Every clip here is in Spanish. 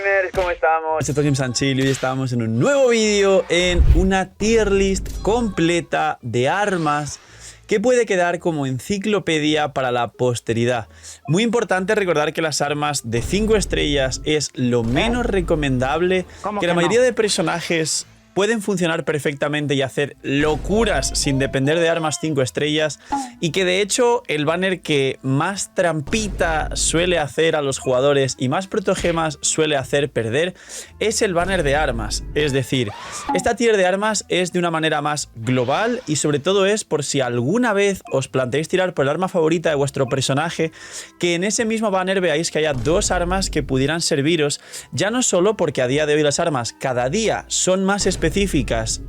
gamers, ¿cómo estamos? Soy Jim Sanchil y hoy estamos en un nuevo vídeo en una tier list completa de armas que puede quedar como enciclopedia para la posteridad. Muy importante recordar que las armas de 5 estrellas es lo menos recomendable, que la mayoría de personajes pueden funcionar perfectamente y hacer locuras sin depender de armas 5 estrellas, y que de hecho el banner que más trampita suele hacer a los jugadores y más protogemas suele hacer perder es el banner de armas. Es decir, esta tier de armas es de una manera más global y sobre todo es por si alguna vez os planteáis tirar por el arma favorita de vuestro personaje, que en ese mismo banner veáis que haya 2 armas que pudieran serviros, ya no solo porque a día de hoy las armas cada día son más específicas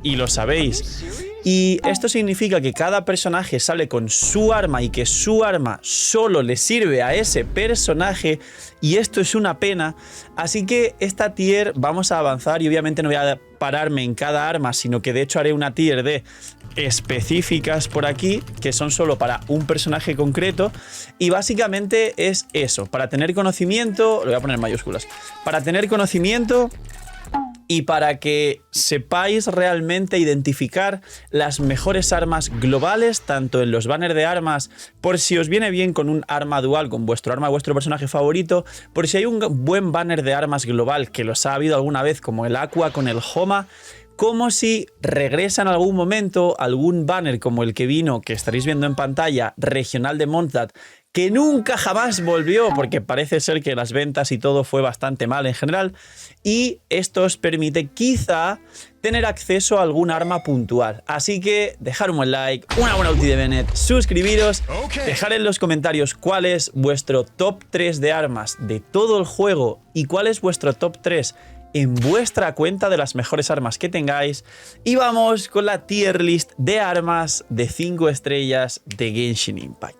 y lo sabéis, y esto significa que cada personaje sale con su arma y que su arma solo le sirve a ese personaje, y esto es una pena. Así que esta tier vamos a avanzar y obviamente no voy a pararme en cada arma, sino que de hecho haré una tier de específicas por aquí que son solo para un personaje concreto, y básicamente es eso, para tener conocimiento, lo voy a poner en mayúsculas, para tener conocimiento y para que sepáis realmente identificar las mejores armas globales, tanto en los banners de armas, por si os viene bien con un arma dual, con vuestro arma, vuestro personaje favorito, por si hay un buen banner de armas global, que los ha habido alguna vez, como el Aqua con el Homa, como si regresa en algún momento algún banner como el que vino, que estaréis viendo en pantalla, regional de Mondstadt, que nunca jamás volvió porque parece ser que las ventas y todo fue bastante mal en general, y esto os permite quizá tener acceso a algún arma puntual. Así que dejar un buen like, una buena ulti de Bennett, suscribiros, dejar en los comentarios cuál es vuestro top 3 de armas de todo el juego y cuál es vuestro top 3 en vuestra cuenta de las mejores armas que tengáis, y vamos con la tier list de armas de 5 estrellas de Genshin Impact.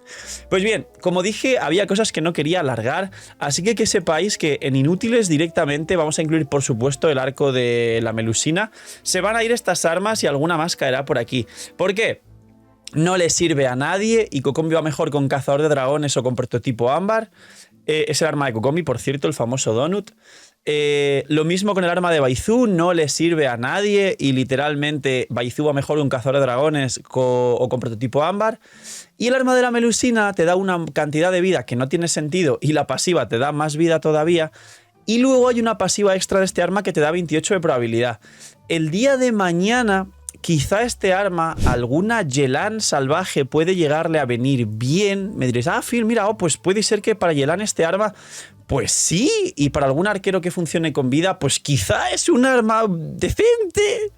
Pues bien, como dije, había cosas que no quería alargar, así que sepáis que en inútiles directamente vamos a incluir, por supuesto, el arco de la Melusina. Se van a ir estas armas y alguna más caerá por aquí. ¿Por qué? No le sirve a nadie y Kokomi va mejor con cazador de dragones o con prototipo ámbar. Es el arma de Kokomi, por cierto, el famoso Donut. Lo mismo con el arma de Baizu, no le sirve a nadie y literalmente Baizu va mejor con cazador de dragones o con prototipo ámbar. Y el arma de la Melusina te da una cantidad de vida que no tiene sentido y la pasiva te da más vida todavía. Y luego hay una pasiva extra de este arma que te da 28 de probabilidad. El día de mañana, quizá este arma, alguna Yelan salvaje puede llegarle a venir bien. Me diréis, ah, Phil, mira, pues puede ser que para Yelan este arma, pues sí, y para algún arquero que funcione con vida, pues quizá es un arma decente.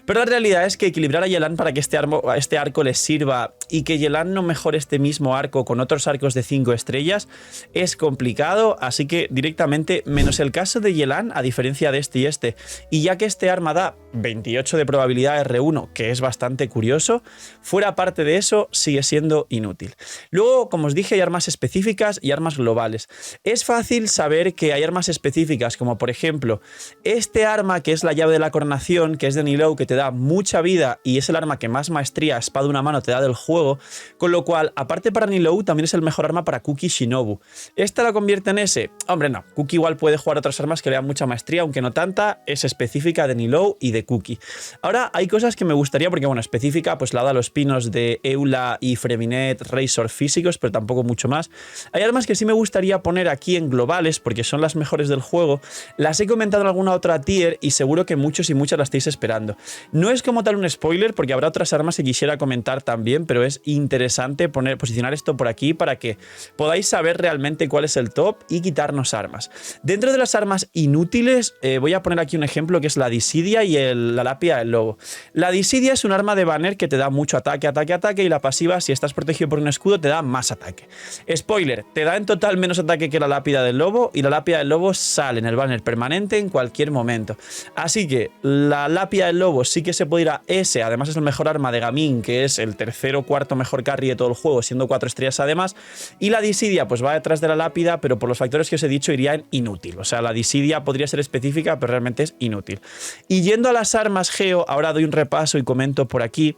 Pero la realidad es que equilibrar a Yelan para que este arco les sirva y que Yelan no mejore este mismo arco con otros arcos de 5 estrellas es complicado, así que directamente, menos el caso de Yelan, a diferencia de este y este, y ya que este arma da 28 de probabilidad R1, que es bastante curioso, fuera parte de eso sigue siendo inútil. Luego, como os dije, hay armas específicas y armas globales. Es fácil saber que hay armas específicas, como por ejemplo este arma que es la llave de la coronación, que es de Nilou, que te da mucha vida y es el arma que más maestría, espada de una mano, te da del juego, con lo cual, aparte para Nilou, también es el mejor arma para Kuki Shinobu. ¿Esta la convierte en ese? Hombre, no. Kuki igual puede jugar otras armas que le dan mucha maestría, aunque no tanta, es específica de Nilou y de Kuki. Ahora, hay cosas que me gustaría, porque bueno, específica, pues la da los pinos de Eula y Freminet, Razor físicos, pero tampoco mucho más. Hay armas que sí me gustaría poner aquí en globales, porque son las mejores del juego. Las he comentado en alguna otra tier y seguro que muchos y muchas las estáis esperando. No es como tal un spoiler, porque habrá otras armas que quisiera comentar también, pero es interesante posicionar esto por aquí para que podáis saber realmente cuál es el top y quitarnos armas. Dentro de las armas inútiles, voy a poner aquí un ejemplo que es la Dissidia y la Lapia del Lobo. La Dissidia es un arma de banner que te da mucho ataque, ataque, ataque, y la pasiva, si estás protegido por un escudo, te da más ataque. Spoiler, te da en total menos ataque que la Lápida del Lobo, y la Lápida del Lobo sale en el banner permanente en cualquier momento. Así que la Lápida del Lobo sí que se puede ir a ese, además es el mejor arma de Gaming, que es el tercer o cuarto mejor carry de todo el juego, siendo 4 estrellas además, y la Dissidia pues va detrás de la Lápida, pero por los factores que os he dicho iría en inútil. O sea, la Dissidia podría ser específica, pero realmente es inútil. Y yendo a las armas Geo, ahora doy un repaso y comento por aquí.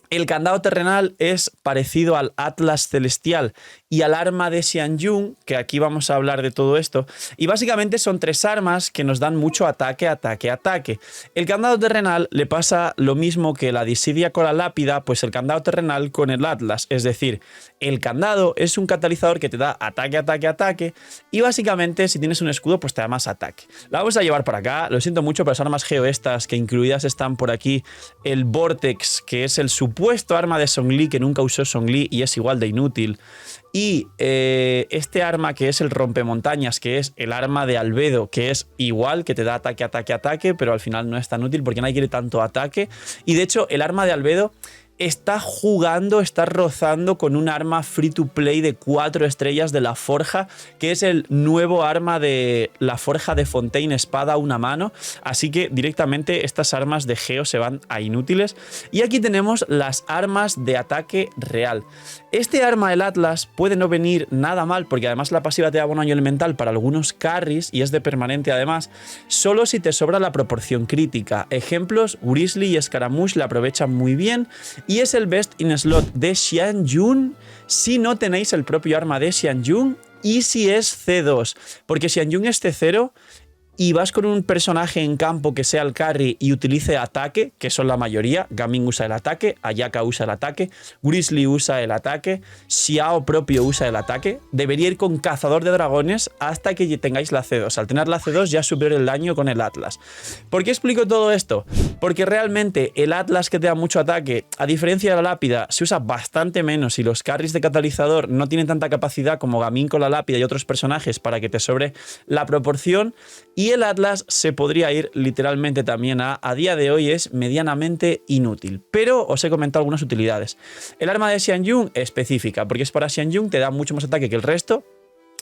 El candado terrenal es parecido al Atlas celestial y al arma de Xianyun, que aquí vamos a hablar de todo esto. Y básicamente son 3 armas que nos dan mucho ataque, ataque, ataque. El candado terrenal le pasa lo mismo que la disidia con la lápida, pues el candado terrenal con el Atlas. Es decir, el candado es un catalizador que te da ataque, ataque, ataque. Y básicamente si tienes un escudo, pues te da más ataque. La vamos a llevar por acá. Lo siento mucho, pero las armas geo estas, que incluidas están por aquí, el Vortex, que es el supuesto arma de Zhongli, que nunca usó Zhongli y es igual de inútil. Y este arma que es el rompemontañas, que es el arma de Albedo, que es igual, que te da ataque, ataque, ataque, pero al final no es tan útil porque nadie quiere tanto ataque. Y de hecho el arma de Albedo está jugando, está rozando con un arma free to play de 4 estrellas de la Forja, que es el nuevo arma de la Forja de Fontaine, espada a una mano. Así que directamente estas armas de geo se van a inútiles. Y aquí tenemos las armas de ataque real. Este arma del Atlas puede no venir nada mal, porque además la pasiva te da buen daño elemental para algunos carries y es de permanente además, solo si te sobra la proporción crítica. Ejemplos, Grizzly y Scaramouche la aprovechan muy bien. Y es el best in slot de Xianyun si no tenéis el propio arma de Xianyun y si es C2. Porque Xianyun es C0 y vas con un personaje en campo que sea el carry y utilice ataque, que son la mayoría. Gaming usa el ataque, Ayaka usa el ataque, Grizzly usa el ataque, Xiao propio usa el ataque. Debería ir con Cazador de Dragones hasta que tengáis la C2. Al tener la C2 ya supera el daño con el Atlas. ¿Por qué explico todo esto? Porque realmente el Atlas, que te da mucho ataque, a diferencia de la lápida, se usa bastante menos y los carries de catalizador no tienen tanta capacidad como Gaming con la lápida y otros personajes para que te sobre la proporción. Y el Atlas se podría ir literalmente también a día de hoy es medianamente inútil. Pero os he comentado algunas utilidades. El arma de Xianyun específica, porque es para Xianyun, te da mucho más ataque que el resto,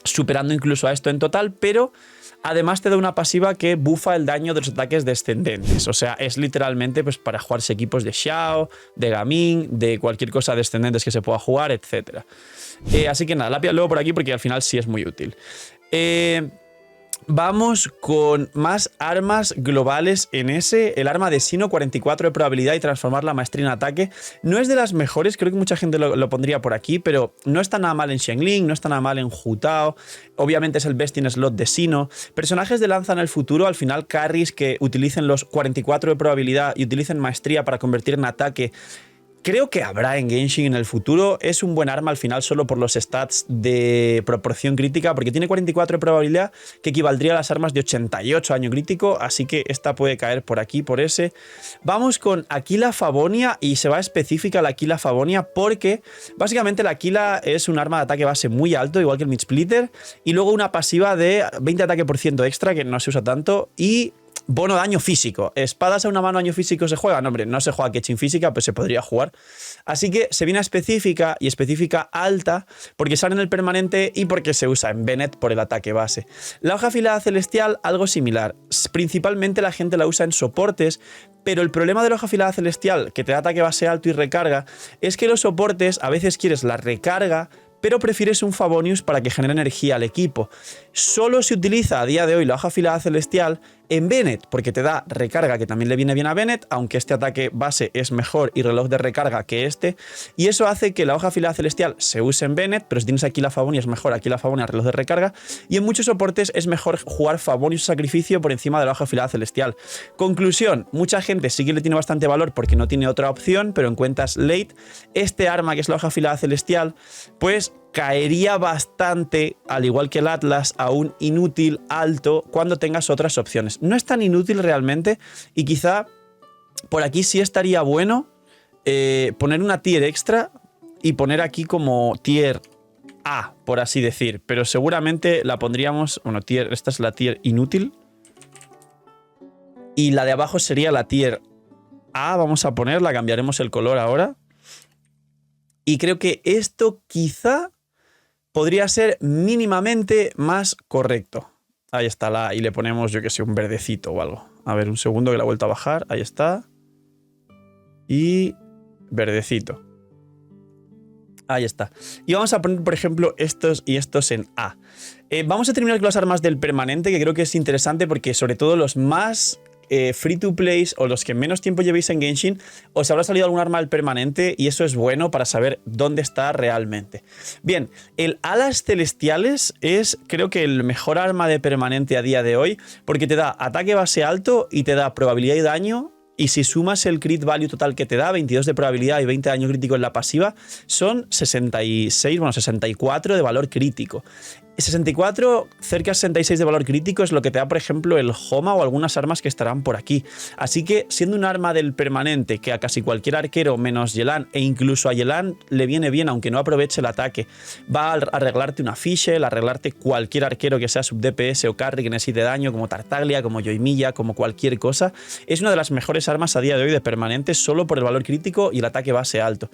superando incluso a esto en total, pero además te da una pasiva que bufa el daño de los ataques descendentes. O sea, es literalmente pues, para jugarse equipos de Xiao, de Gaming, de cualquier cosa descendentes que se pueda jugar, etc. Así que nada, lápida luego por aquí porque al final sí es muy útil. Vamos con más armas globales en ese. El arma de Sino, 44 de probabilidad y transformar la maestría en ataque. No es de las mejores, creo que mucha gente lo pondría por aquí, pero no está nada mal en Xiangling, no está nada mal en Hu Tao. Obviamente es el best in slot de Sino. Personajes de lanza en el futuro, al final carries que utilicen los 44 de probabilidad y utilicen maestría para convertir en ataque. Creo que habrá en Genshin en el futuro. Es un buen arma al final solo por los stats de proporción crítica, porque tiene 44 de probabilidad, que equivaldría a las armas de 88 daño crítico, así que esta puede caer por aquí, por ese. Vamos con Aquila Favonia y se va específica la Aquila Favonia porque básicamente la Aquila es un arma de ataque base muy alto, igual que el Midsplitter, y luego una pasiva de 20 ataque por ciento extra, que no se usa tanto, y bono daño físico. ¿Espadas a una mano daño físico se juega? No, hombre, no se juega Ketchin física, pues se podría jugar. Así que se viene a específica y específica alta porque sale en el permanente y porque se usa en Bennett por el ataque base. La hoja afilada celestial, algo similar. Principalmente la gente la usa en soportes, pero el problema de la hoja afilada celestial, que te da ataque base alto y recarga, es que los soportes a veces quieres la recarga, pero prefieres un Favonius para que genere energía al equipo. Solo se utiliza a día de hoy la hoja afilada celestial en Bennett, porque te da recarga, que también le viene bien a Bennett, aunque este ataque base es mejor y reloj de recarga que este, y eso hace que la hoja afilada celestial se use en Bennett, pero si tienes aquí la Favonia es mejor aquí la Favonia reloj de recarga, y en muchos soportes es mejor jugar Favonius sacrificio por encima de la hoja afilada celestial. Conclusión, mucha gente sí que le tiene bastante valor porque no tiene otra opción, pero en cuentas late, este arma que es la hoja afilada celestial, pues caería bastante, al igual que el Atlas, a un inútil alto cuando tengas otras opciones. No es tan inútil realmente y quizá por aquí sí estaría bueno poner una tier extra y poner aquí como tier A, por así decir, pero seguramente la pondríamos, bueno, esta es la tier inútil y la de abajo sería la tier A, vamos a ponerla, cambiaremos el color ahora y creo que esto quizá podría ser mínimamente más correcto. Ahí está la A y le ponemos, yo que sé, un verdecito o algo. A ver, un segundo que la he vuelto a bajar. Ahí está. Y verdecito. Ahí está. Y vamos a poner, por ejemplo, estos y estos en A. Vamos a terminar con las armas del permanente, que creo que es interesante porque sobre todo los más free to play o los que menos tiempo llevéis en Genshin, os habrá salido algún arma del permanente y eso es bueno para saber dónde está realmente. Bien, el Alas Celestiales es creo que el mejor arma de permanente a día de hoy porque te da ataque base alto y te da probabilidad y daño. Y si sumas el crit value total que te da, 22 de probabilidad y 20 de daño crítico en la pasiva, son 66, bueno, 64 de valor crítico. 64, cerca de 66 de valor crítico es lo que te da, por ejemplo, el Homa o algunas armas que estarán por aquí. Así que, siendo un arma del permanente que a casi cualquier arquero menos Yelan, e incluso a Yelan le viene bien, aunque no aproveche el ataque, va a arreglarte una Fischl, arreglarte cualquier arquero que sea sub DPS o carry que necesite daño, como Tartaglia, como Yoimiya, como cualquier cosa, es una de las mejores armas a día de hoy de permanente solo por el valor crítico y el ataque base alto.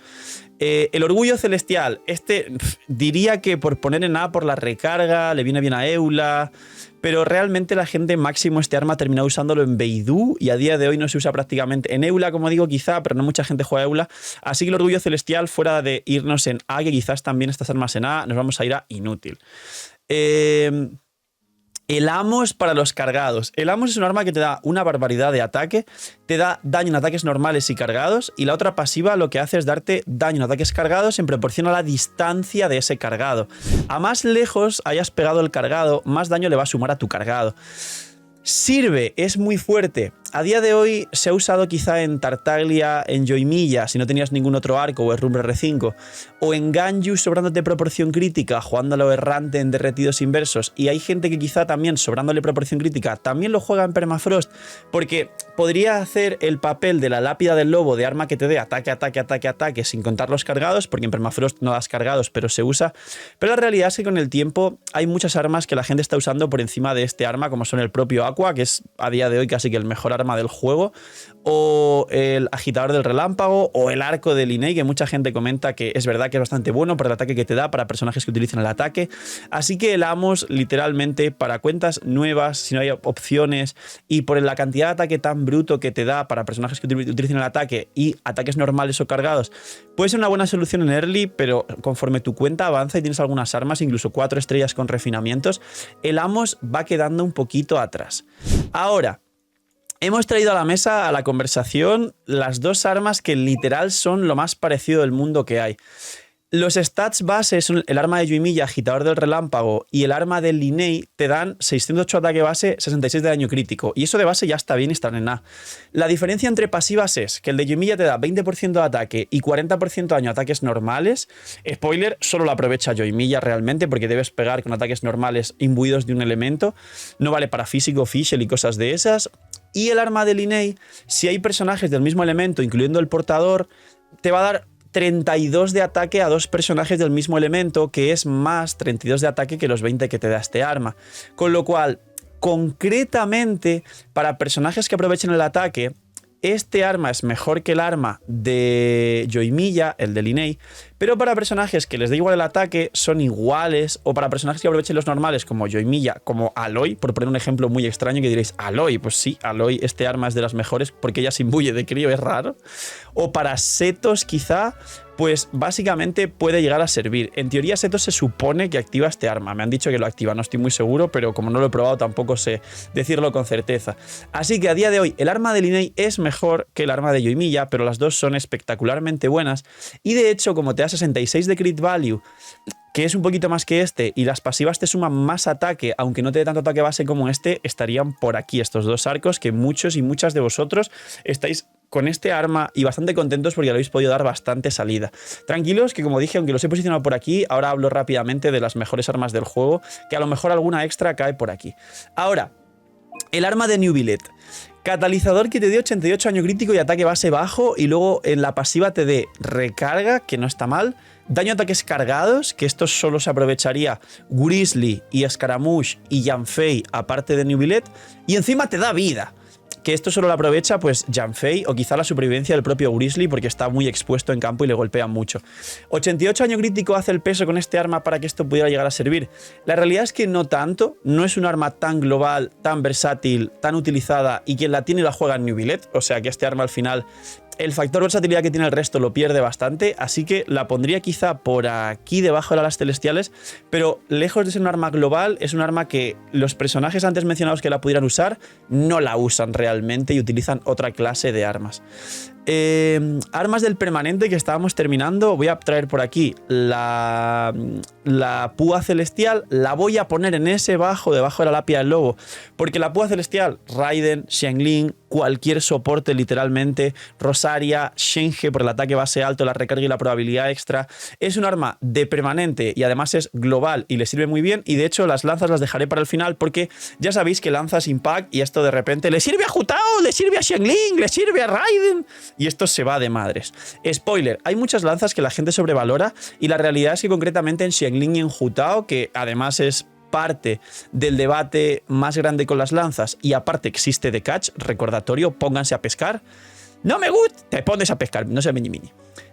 El Orgullo Celestial, diría que por poner en A por la recarga, le viene bien a Eula, pero realmente la gente máximo este arma ha terminado usándolo en Beidou y a día de hoy no se usa prácticamente. En Eula, como digo, quizá, pero no mucha gente juega Eula, así que el Orgullo Celestial, fuera de irnos en A, que quizás también estas armas en A, nos vamos a ir a Inútil. El Amos para los cargados. El Amos es un arma que te da una barbaridad de ataque, te da daño en ataques normales y cargados, y la otra pasiva lo que hace es darte daño en ataques cargados en proporción a la distancia de ese cargado. A más lejos hayas pegado el cargado, más daño le va a sumar a tu cargado. Sirve, es muy fuerte. A día de hoy se ha usado quizá en Tartaglia, en Yoimiya, si no tenías ningún otro arco, o en Rumble R5, o en Ganyu sobrándote proporción crítica, jugándolo errante en derretidos inversos, y hay gente que quizá también sobrándole proporción crítica, también lo juega en Permafrost, porque podría hacer el papel de la lápida del lobo de arma que te dé ataque, ataque, ataque, ataque, sin contar los cargados, porque en Permafrost no das cargados, pero se usa. Pero la realidad es que con el tiempo hay muchas armas que la gente está usando por encima de este arma, como son el propio Aqua, que es a día de hoy casi que el mejor arma del juego, o el Agitador del Relámpago, o el Arco de Linnea, que mucha gente comenta que es verdad que es bastante bueno por el ataque que te da para personajes que utilizan el ataque. Así que el Amos, literalmente, para cuentas nuevas, si no hay opciones, y por la cantidad de ataque tan bruto que te da para personajes que utilizan el ataque y ataques normales o cargados, puede ser una buena solución en early, pero conforme tu cuenta avanza y tienes algunas armas, incluso 4 estrellas con refinamientos, el Amos va quedando un poquito atrás. Ahora, hemos traído a la mesa, a la conversación, las dos armas que literal son lo más parecido del mundo que hay. Los stats bases son el arma de Yoimiya, Agitador del Relámpago, y el arma de Linnea te dan 608 ataque base, 66 de daño crítico. Y eso de base ya está bien y están en A. La diferencia entre pasivas es que el de Yoimiya te da 20% de ataque y 40% de daño a ataques normales. Spoiler, solo lo aprovecha Yoimiya realmente porque debes pegar con ataques normales imbuidos de un elemento. No vale para físico, Fischl y cosas de esas. Y el arma de Linnea, si hay personajes del mismo elemento, incluyendo el portador, te va a dar 32 de ataque a dos personajes del mismo elemento, que es más 32 de ataque que los 20 que te da este arma. Con lo cual, concretamente, para personajes que aprovechen el ataque, este arma es mejor que el arma de Yoimiya, el de Linnea, pero para personajes que les da igual el ataque, son iguales, o para personajes que aprovechen los normales, como Yoimiya, como Aloy, por poner un ejemplo muy extraño que diréis, Aloy, pues sí, Aloy, este arma es de las mejores porque ella se imbuye de crío, es raro. O para Setos, quizá, pues básicamente puede llegar a servir. En teoría, Setos se supone que activa este arma. Me han dicho que lo activa, no estoy muy seguro, pero como no lo he probado tampoco sé decirlo con certeza. Así que a día de hoy, el arma de Linnea es mejor que el arma de Yoimiya, pero las dos son espectacularmente buenas. Y de hecho, como te da 66 de crit value, que es un poquito más que este, y las pasivas te suman más ataque, aunque no te dé tanto ataque base como este, estarían por aquí estos dos arcos que muchos y muchas de vosotros estáis con este arma y bastante contentos porque le habéis podido dar bastante salida. Tranquilos que, como dije, aunque los he posicionado por aquí, ahora hablo rápidamente de las mejores armas del juego, que a lo mejor alguna extra cae por aquí. Ahora, el arma de Neuvillette. Catalizador que te dé 88 daño crítico y ataque base bajo, y luego en la pasiva te dé recarga, que no está mal, daño a ataques cargados, que esto solo se aprovecharía Grizzly y Scaramouche y Yanfei aparte de Neuvillette, y encima te da vida, que esto solo lo aprovecha pues Yanfei o quizá la supervivencia del propio Grizzly porque está muy expuesto en campo y le golpean mucho. 88 daño crítico hace el peso con este arma para que esto pudiera llegar a servir. La realidad es que no tanto, no es un arma tan global, tan versátil, tan utilizada, y quien la tiene la juega en Neuvillette, o sea que este arma al final el factor versatilidad que tiene el resto lo pierde bastante, así que la pondría quizá por aquí debajo de las celestiales, pero lejos de ser un arma global, es un arma que los personajes antes mencionados que la pudieran usar no la usan realmente y utilizan otra clase de armas. Armas del permanente que estábamos terminando, voy a traer por aquí la púa celestial, la voy a poner en ese debajo de la lápida del lobo, porque la púa celestial, Raiden, Xiangling, cualquier soporte literalmente, Rosaria, Shenge por el ataque base alto, la recarga y la probabilidad extra, es un arma de permanente y además es global y le sirve muy bien, y de hecho las lanzas las dejaré para el final porque ya sabéis que lanzas Impact y esto de repente le sirve a Hu Tao, le sirve a Xiangling, le sirve a Raiden y esto se va de madres. Spoiler, hay muchas lanzas que la gente sobrevalora y la realidad es que concretamente en Xiangling y en Hu Tao, que además es parte del debate más grande con las lanzas y aparte existe The Catch, recordatorio, pónganse a pescar. No me gusta, te pones a pescar, no sé, mini.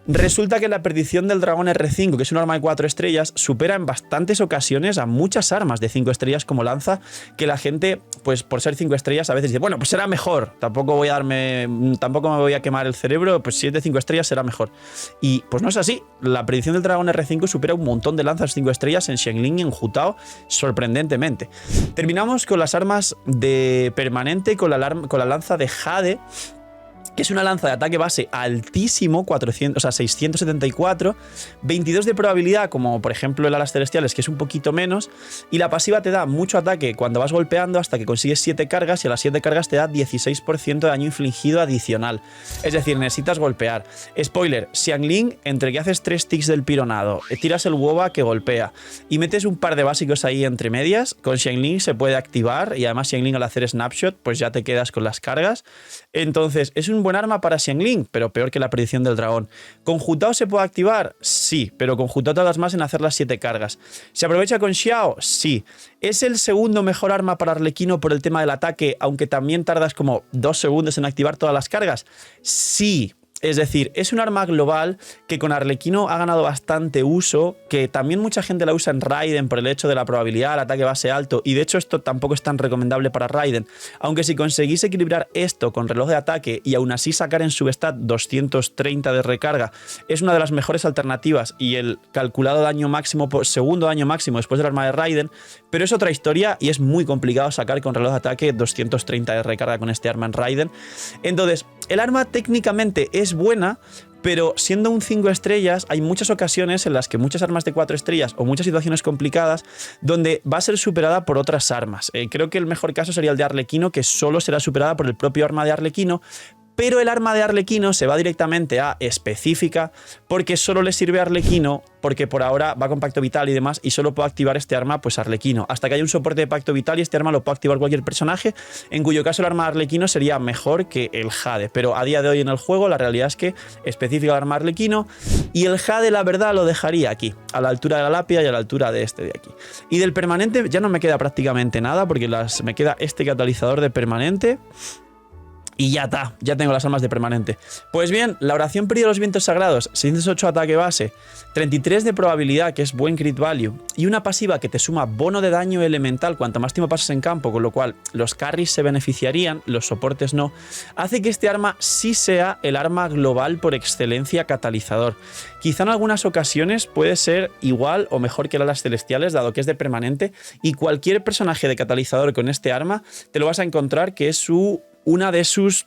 Resulta que la perdición del dragón R5, que es un arma de 4 estrellas, supera en bastantes ocasiones a muchas armas de 5 estrellas como lanza, que la gente, pues por ser 5 estrellas, a veces dice, bueno, pues será mejor, tampoco me voy a quemar el cerebro, pues si es de 5 estrellas será mejor. Y pues no es así, la perdición del dragón R5 supera un montón de lanzas 5 estrellas en Xiangling y en Hu Tao, sorprendentemente. Terminamos con las armas de permanente, con la lanza de Jade, que es una lanza de ataque base altísimo, 674, 22 de probabilidad, como por ejemplo el alas celestiales, que es un poquito menos, y la pasiva te da mucho ataque cuando vas golpeando hasta que consigues 7 cargas, y a las 7 cargas te da 16% de daño infligido adicional. Es decir, necesitas golpear. Spoiler, Xiangling, entre que haces 3 ticks del pironado, tiras el WOBA que golpea, y metes un par de básicos ahí entre medias, con Xiangling se puede activar, y además Xiangling al hacer snapshot, pues ya te quedas con las cargas. Entonces, es un buen arma para Xiangling, pero peor que la perdición del dragón. ¿Con Hu Tao se puede activar? Sí, pero con Hu Tao tardas más en hacer las 7 cargas. ¿Se aprovecha con Xiao? Sí. ¿Es el segundo mejor arma para Arlequino por el tema del ataque, aunque también tardas como 2 segundos en activar todas las cargas? Sí. Es decir, es un arma global que con Arlequino ha ganado bastante uso, que también mucha gente la usa en Raiden por el hecho de la probabilidad, el ataque base alto, y de hecho esto tampoco es tan recomendable para Raiden, aunque si conseguís equilibrar esto con reloj de ataque y aún así sacar en su stat 230 de recarga, es una de las mejores alternativas y el calculado daño máximo, segundo daño máximo después del arma de Raiden, pero es otra historia y es muy complicado sacar con reloj de ataque 230 de recarga con este arma en Raiden. Entonces, el arma técnicamente es buena, pero siendo un 5 estrellas hay muchas ocasiones en las que muchas armas de 4 estrellas o muchas situaciones complicadas donde va a ser superada por otras armas. Creo que el mejor caso sería el de Arlequino, que solo será superada por el propio arma de Arlequino, pero el arma de Arlequino se va directamente a específica porque solo le sirve a Arlequino, porque por ahora va con pacto vital y demás y solo puedo activar este arma pues Arlequino. Hasta que haya un soporte de pacto vital y este arma lo puede activar cualquier personaje, en cuyo caso el arma de Arlequino sería mejor que el Jade. Pero a día de hoy en el juego la realidad es que específica el arma de Arlequino y el Jade la verdad lo dejaría aquí, a la altura de la lápida y a la altura de este de aquí. Y del permanente ya no me queda prácticamente nada porque me queda este catalizador de permanente. Y ya está, ya tengo las armas de permanente. Pues bien, la oración Período de los Vientos Sagrados, 608 ataque base, 33 de probabilidad, que es buen crit value, y una pasiva que te suma bono de daño elemental cuanto más tiempo pasas en campo, con lo cual los carries se beneficiarían, los soportes no, hace que este arma sí sea el arma global por excelencia catalizador. Quizá en algunas ocasiones puede ser igual o mejor que las alas celestiales, dado que es de permanente, y cualquier personaje de catalizador con este arma te lo vas a encontrar que es una de sus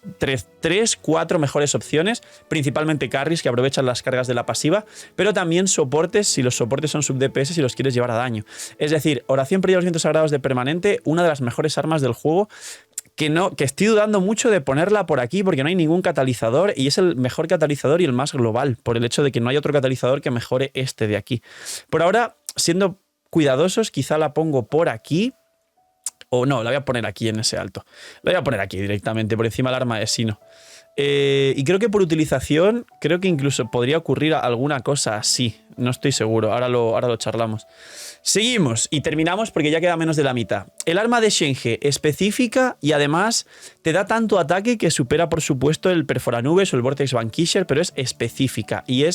4 mejores opciones, principalmente carries que aprovechan las cargas de la pasiva, pero también soportes si los soportes son sub DPS si los quieres llevar a daño. Es decir, oración Período de los Vientos Sagrados de permanente, una de las mejores armas del juego, que estoy dudando mucho de ponerla por aquí porque no hay ningún catalizador y es el mejor catalizador y el más global, por el hecho de que no hay otro catalizador que mejore este de aquí. Por ahora, siendo cuidadosos, quizá la pongo por aquí. O no, la voy a poner aquí en ese alto. La voy a poner aquí directamente, por encima del arma de Sino. Y creo que por utilización, creo que incluso podría ocurrir alguna cosa así. No estoy seguro, ahora lo charlamos. Seguimos y terminamos porque ya queda menos de la mitad. El arma de Shenge, específica y además te da tanto ataque que supera por supuesto el Perforanubes o el Vortex Vanquisher, pero es específica y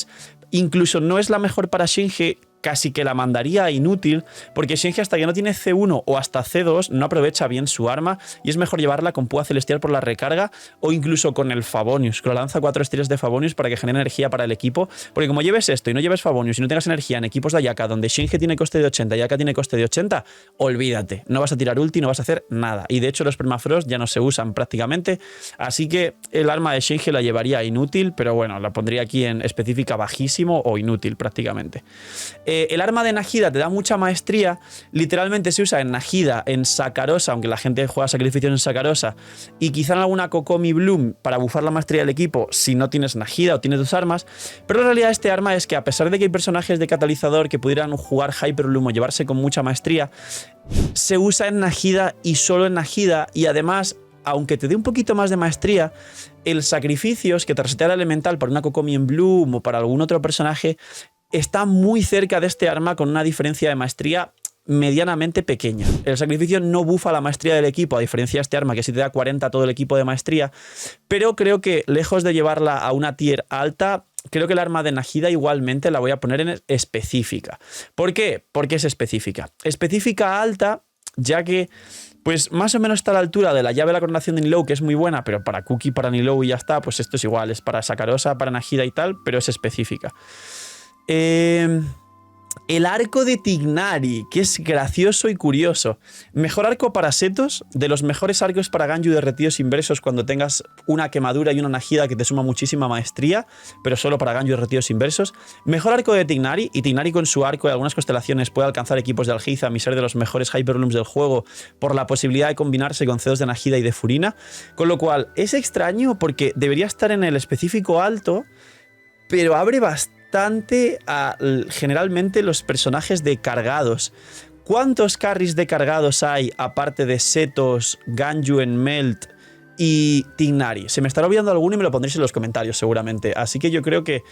incluso no es la mejor para Shenge casi que la mandaría inútil, porque Shenhe hasta que no tiene C1 o hasta C2 no aprovecha bien su arma y es mejor llevarla con Púa Celestial por la recarga o incluso con el Favonius, que lo lanza 4 estrellas de Favonius para que genere energía para el equipo, porque como lleves esto y no lleves Favonius y no tengas energía en equipos de Ayaka donde Shenhe tiene coste de 80 y Ayaka tiene coste de 80, olvídate, no vas a tirar ulti, no vas a hacer nada, y de hecho los Permafrost ya no se usan prácticamente, así que el arma de Shenhe la llevaría inútil, pero bueno, la pondría aquí en específica bajísimo o inútil prácticamente. El arma de Nahida te da mucha maestría, literalmente se usa en Nahida, en Sakarosa, aunque la gente juega sacrificios en Sakarosa, y quizá en alguna Kokomi Bloom para bufar la maestría del equipo si no tienes Nahida o tienes 2 armas, pero la realidad de este arma es que a pesar de que hay personajes de catalizador que pudieran jugar Hyper Bloom o llevarse con mucha maestría, se usa en Nahida y solo en Nahida, y además, aunque te dé un poquito más de maestría, el sacrificios que te resetea el elemental para una Kokomi en Bloom o para algún otro personaje está muy cerca de este arma con una diferencia de maestría medianamente pequeña. El sacrificio no bufa la maestría del equipo, a diferencia de este arma que sí te da 40 a todo el equipo de maestría, pero creo que lejos de llevarla a una tier alta, creo que el arma de Nahida igualmente la voy a poner en específica. ¿Por qué? Porque es específica. Específica alta, ya que pues más o menos está a la altura de la llave de la coronación de Nilou, que es muy buena, pero para Cookie, para Nilou y ya está, pues esto es igual, es para Sakarosa, para Nahida y tal, pero es específica. El arco de Tignari, que es gracioso y curioso. Mejor arco para setos, de los mejores arcos para Ganyu derretidos inversos cuando tengas una quemadura y una Nahida que te suma muchísima maestría, pero solo para Ganyu derretidos inversos. Mejor arco de Tignari, y Tignari con su arco de algunas constelaciones puede alcanzar equipos de Algizam y ser de los mejores Hyperlooms del juego por la posibilidad de combinarse con C2 de Nahida y de Furina, con lo cual es extraño porque debería estar en el específico alto, pero abre bastante a generalmente los personajes de cargados. ¿Cuántos carries de cargados hay aparte de Setos, Ganyu en Melt y Tignari? Se me estará olvidando alguno y me lo pondréis en los comentarios seguramente. Así que yo creo que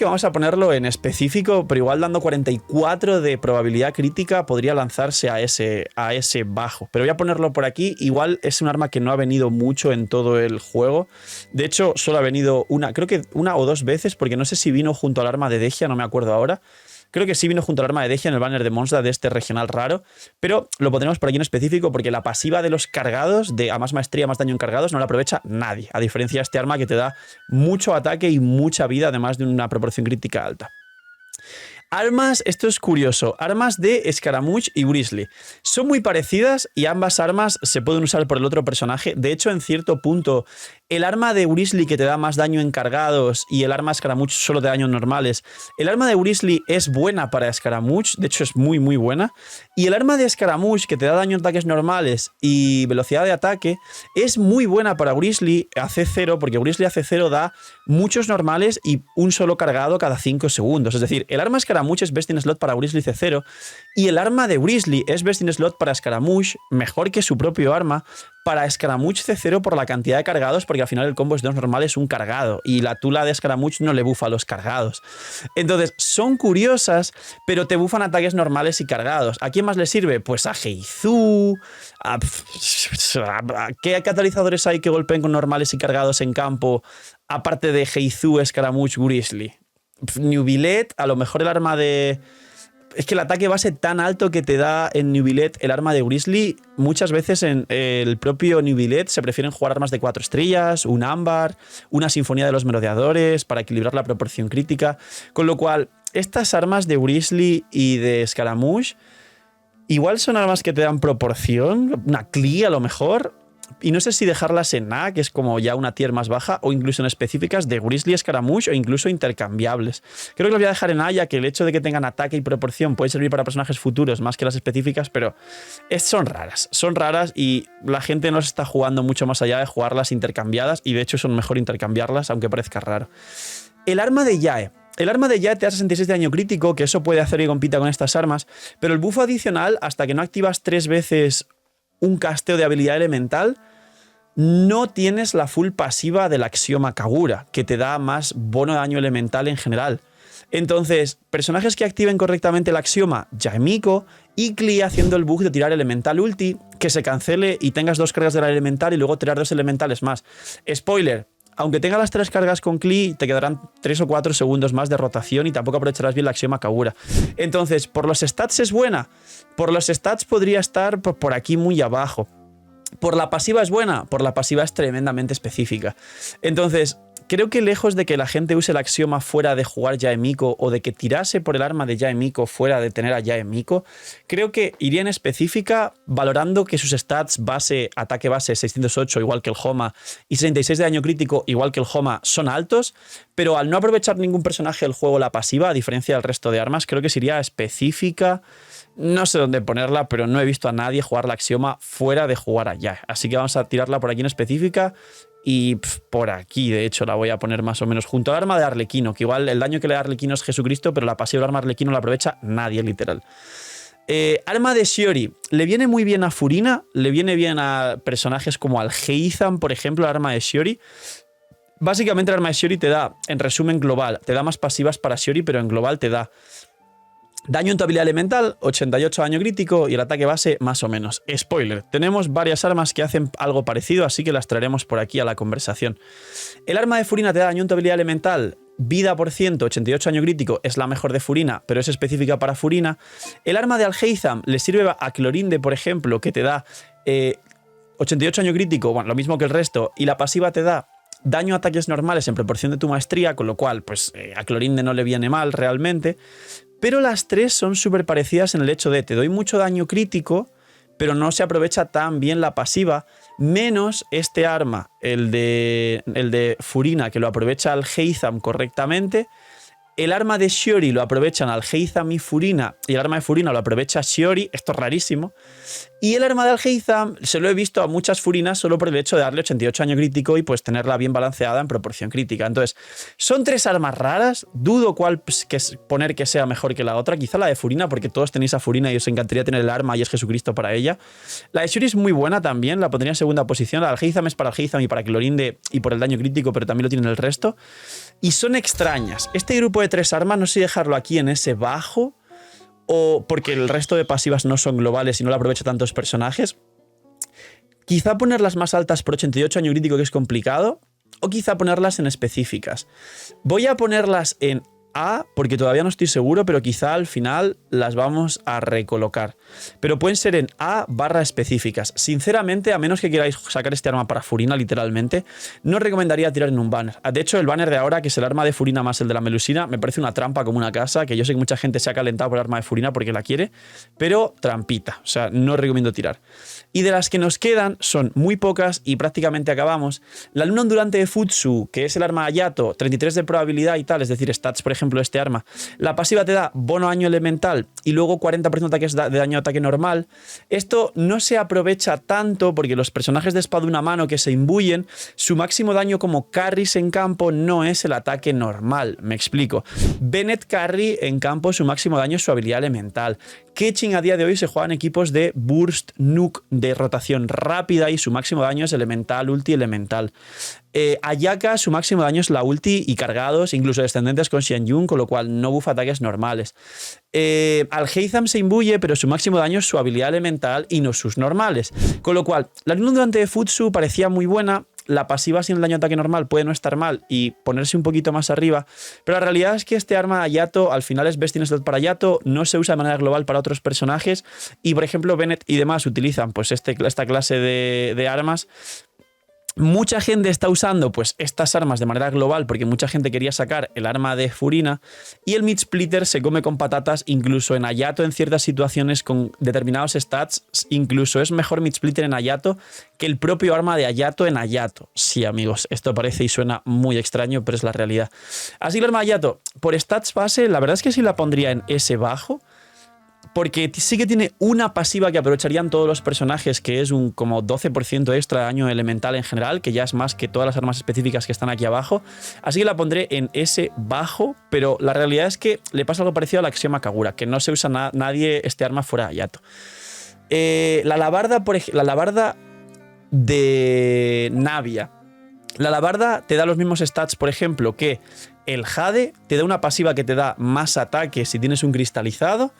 vamos a ponerlo en específico, pero igual dando 44 de probabilidad crítica podría lanzarse a ese bajo. Pero voy a ponerlo por aquí. Igual es un arma que no ha venido mucho en todo el juego. De hecho, solo ha venido creo que una o 2 veces, porque no sé si vino junto al arma de Dehya, no me acuerdo ahora. Creo que sí vino junto al arma de Dehya en el banner de Monza de este regional raro, pero lo pondremos por aquí en específico porque la pasiva de los cargados, de a más maestría, más daño en cargados, no la aprovecha nadie, a diferencia de este arma que te da mucho ataque y mucha vida, además de una proporción crítica alta. Armas, esto es curioso, armas de Scaramouche y Grizzly. Son muy parecidas y ambas armas se pueden usar por el otro personaje. De hecho, en cierto punto, el arma de Grizzly que te da más daño en cargados y el arma Scaramouche solo te da daños normales. El arma de Grizzly es buena para Scaramouche, de hecho es muy muy buena. Y el arma de Scaramouche que te da daño en ataques normales y velocidad de ataque es muy buena para Grizzly a C0, porque Grizzly a C0 da muchos normales y un solo cargado cada 5 segundos. Es decir, el arma Scaramouche es best in slot para Grizzly C0 y el arma de Grizzly es best in slot para Scaramouche, mejor que su propio arma, para Scaramouche C0 por la cantidad de cargados, porque al final el combo es 2 normales, un cargado, y la tula de Scaramouche no le bufa a los cargados. Entonces, son curiosas, pero te bufan ataques normales y cargados. ¿A quién más le sirve? Pues a Heizu, ¿qué catalizadores hay que golpeen con normales y cargados en campo, aparte de Heizu, Scaramouche, Grizzly? Nubilet, a lo mejor el arma de... Es que el ataque base tan alto que te da en Nubilet el arma de Grizzly, muchas veces en el propio Nubilet se prefieren jugar armas de 4 estrellas, un ámbar, una sinfonía de los merodeadores para equilibrar la proporción crítica, con lo cual estas armas de Grizzly y de Scaramouche igual son armas que te dan proporción, una Klee a lo mejor, y no sé si dejarlas en A, que es como ya una tier más baja, o incluso en específicas de Grizzly, Scaramouche o incluso intercambiables. Creo que los voy a dejar en A, ya que el hecho de que tengan ataque y proporción puede servir para personajes futuros más que las específicas, pero son raras y la gente no se está jugando mucho más allá de jugarlas intercambiadas, y de hecho son mejor intercambiarlas, aunque parezca raro. El arma de Yae. El arma de Yae te da 66 de daño crítico, que eso puede hacer que compita con estas armas, pero el buffo adicional, hasta que no activas 3 veces un casteo de habilidad elemental, no tienes la full pasiva del axioma Kagura, que te da más bono de daño elemental en general. Entonces, personajes que activen correctamente el axioma, Yaemiko y Klee haciendo el bug de tirar elemental ulti, que se cancele y tengas 2 cargas de la elemental y luego tirar 2 elementales más. Spoiler, aunque tenga las 3 cargas con Klee, te quedarán 3 o 4 segundos más de rotación y tampoco aprovecharás bien la Axioma Kagura. Entonces, ¿por los stats es buena? Por los stats podría estar por aquí muy abajo. ¿Por la pasiva es buena? Por la pasiva es tremendamente específica. Entonces, creo que lejos de que la gente use el axioma fuera de jugar Yae Miko o de que tirase por el arma de Yae Miko fuera de tener a Yae Miko, creo que iría en específica valorando que sus stats base, ataque base 608 igual que el Homa y 66 de daño crítico igual que el Homa son altos, pero al no aprovechar ningún personaje del juego la pasiva, a diferencia del resto de armas, creo que sería específica. No sé dónde ponerla, pero no he visto a nadie jugar la axioma fuera de jugar a Yae. Así que vamos a tirarla por aquí en específica y por aquí, de hecho, la voy a poner más o menos junto al arma de Arlequino, que igual el daño que le da Arlequino es Jesucristo, pero la pasiva del arma de Arlequino la aprovecha nadie, literal. Arma de Shiori. Le viene muy bien a Furina, le viene bien a personajes como al Heizan, por ejemplo, el arma de Shiori. Básicamente el arma de Shiori te da, en resumen global, te da más pasivas para Shiori, pero en global te da daño en tu habilidad elemental, 88 daño crítico y el ataque base más o menos. Spoiler, tenemos varias armas que hacen algo parecido, así que las traeremos por aquí a la conversación. El arma de Furina te da daño en tu habilidad elemental, vida por ciento, 88 daño crítico, es la mejor de Furina, pero es específica para Furina. El arma de Alheizam le sirve a Clorinde, por ejemplo, que te da 88 daño crítico, bueno, lo mismo que el resto, y la pasiva te da daño a ataques normales en proporción de tu maestría, con lo cual, pues a Clorinde no le viene mal realmente. Pero las tres son súper parecidas en el hecho de te doy mucho daño crítico, pero no se aprovecha tan bien la pasiva, menos este arma, el de Furina, que lo aprovecha al Heizam correctamente. El arma de Shiori lo aprovechan al Heizam y Furina, y el arma de Furina lo aprovecha Shiori, esto es rarísimo. Y el arma del Heizam se lo he visto a muchas Furinas solo por el hecho de darle 88 daño crítico y pues tenerla bien balanceada en proporción crítica. Entonces, son tres armas raras, dudo cuál poner que sea mejor que la otra, quizá la de Furina porque todos tenéis a Furina y os encantaría tener el arma y es Jesucristo para ella. La de Shiori es muy buena también, la pondría en segunda posición, la del Heizam es para el Heizam y para Clorinde y por el daño crítico, pero también lo tienen el resto. Y son extrañas. Este grupo de tres armas, no sé si dejarlo aquí en ese bajo o porque el resto de pasivas no son globales y no la aprovecha tantos personajes. Quizá ponerlas más altas por 88 daño crítico, que es complicado, o quizá ponerlas en específicas. Voy a ponerlas en A porque todavía no estoy seguro, pero quizá al final las vamos a recolocar. Pero pueden ser en A/específicas. Sinceramente, a menos que queráis sacar este arma para Furina literalmente, no os recomendaría tirar en un banner. De hecho, el banner de ahora, que es el arma de Furina más el de la Melusina, me parece una trampa como una casa, que yo sé que mucha gente se ha calentado por el arma de Furina porque la quiere, pero trampita, o sea, no os recomiendo tirar. Y de las que nos quedan son muy pocas y prácticamente acabamos. La luna ondulante de Futsu, que es el arma Hayato, 33 de probabilidad y tal, es decir, stats, por ejemplo, este arma. La pasiva te da bono daño elemental y luego 40% de daño a ataque normal. Esto no se aprovecha tanto porque los personajes de espada de una mano que se imbuyen, su máximo daño como carries en campo no es el ataque normal. Me explico. Bennett carry en campo, su máximo daño es su habilidad elemental. Keqing a día de hoy se juega en equipos de burst, nuke, de rotación rápida y su máximo daño es elemental, ulti, elemental. Ayaka, su máximo daño es la ulti y cargados, incluso descendentes con Xianyun, con lo cual no buffa ataques normales. Al Heizam se imbuye, pero su máximo daño es su habilidad elemental y no sus normales. Con lo cual, la luna ondulante de Futsu parecía muy buena. La pasiva sin el daño a ataque normal puede no estar mal y ponerse un poquito más arriba, pero la realidad es que este arma Hayato al final es best in slot para Hayato, no se usa de manera global para otros personajes y por ejemplo Bennett y demás utilizan pues esta clase de armas. Mucha gente está usando pues estas armas de manera global porque mucha gente quería sacar el arma de Furina y el Mid Splitter se come con patatas incluso en Hayato en ciertas situaciones con determinados stats, incluso es mejor Mid Splitter en Hayato que el propio arma de Hayato en Hayato. Sí, amigos, esto parece y suena muy extraño, pero es la realidad. Así que el arma de Hayato, por stats base, la verdad es que sí la pondría en ese bajo, porque sí que tiene una pasiva que aprovecharían todos los personajes, que es un como 12% extra de daño elemental en general, que ya es más que todas las armas específicas que están aquí abajo. Así que la pondré en ese bajo, pero la realidad es que le pasa algo parecido a la Axioma Kagura, que no se usa nadie este arma fuera de Hayato. La alabarda de Navia. La alabarda te da los mismos stats, por ejemplo, que el Jade te da una pasiva que te da más ataque si tienes un cristalizado.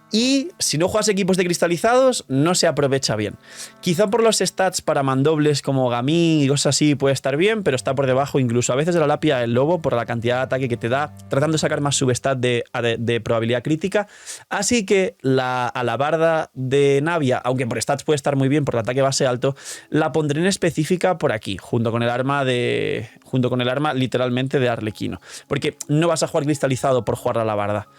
Y si no juegas equipos de cristalizados, no se aprovecha bien. Quizá por los stats para mandobles como Gaming y cosas así puede estar bien, pero está por debajo incluso a veces de la lapia del lobo por la cantidad de ataque que te da, tratando de sacar más substat de probabilidad crítica. Así que la alabarda de Navia, aunque por stats puede estar muy bien por el ataque base alto, la pondré en específica por aquí, junto con el arma literalmente de Arlequino. Porque no vas a jugar cristalizado por jugar la alabarda.